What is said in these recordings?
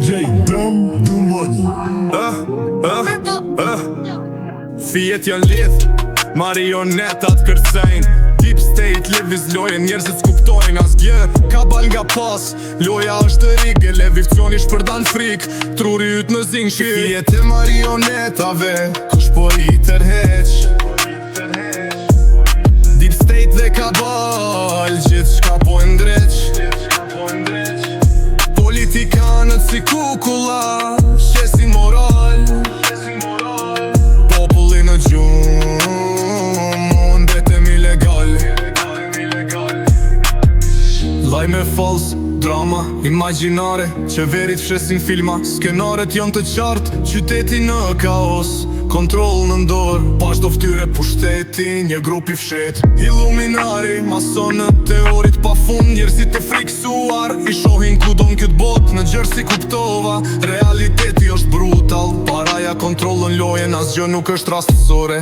DJ Dëm Dëlloni. Fijet janë lidh, marionetat kërcejnë. Deep state, levis loje, njerëzit s'kuptojnë asgjë. Ka bal nga pas, loja është rigë. Leviksioni shpërdan frik, truri yt në zing shi. Fijet e marionetave, kush po i tërheq. Deep state dhe ka bal, gjithë shka po e ndreq. Politikanët si kukulla, shesin moral. Populli në gjumë, unë betem ilegal. Lajme fals, drama, imagjinare. Qeverit fshesin filma, skenaret janë të qartë. Qyteti në kaos, kontrol në ndor. Pashto ftyre pushteti, një grup i fshet. Illuminari, masonët teorit pa fund. Njerëzit e friksuar, i shohin ku don këtë bot. Në gjërë si kuptova, realiteti është brutal. Paraja kontrolën lojen, asgjë nuk është rastësore.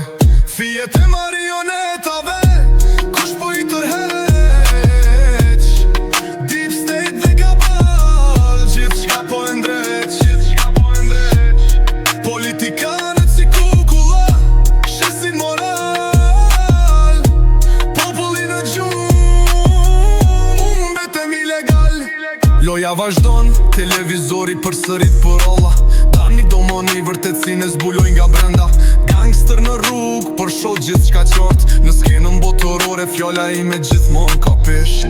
Fijet e marionetave, kush po i tërheq. Deep state dhe ka bal, gjithë shka po e ndreq. Politikanët si kukulla, shesin moral. Populli në gjumë, unë betem ilegal. Loja vazhdon, televizori përsërit për olla. Tani domoni vërtetësinë e zbuloj nga brenda. Gangster në rrug, për shoh gjithë qka qartë. Në skenën botërore, fjalla ime gjithmon ka pesh.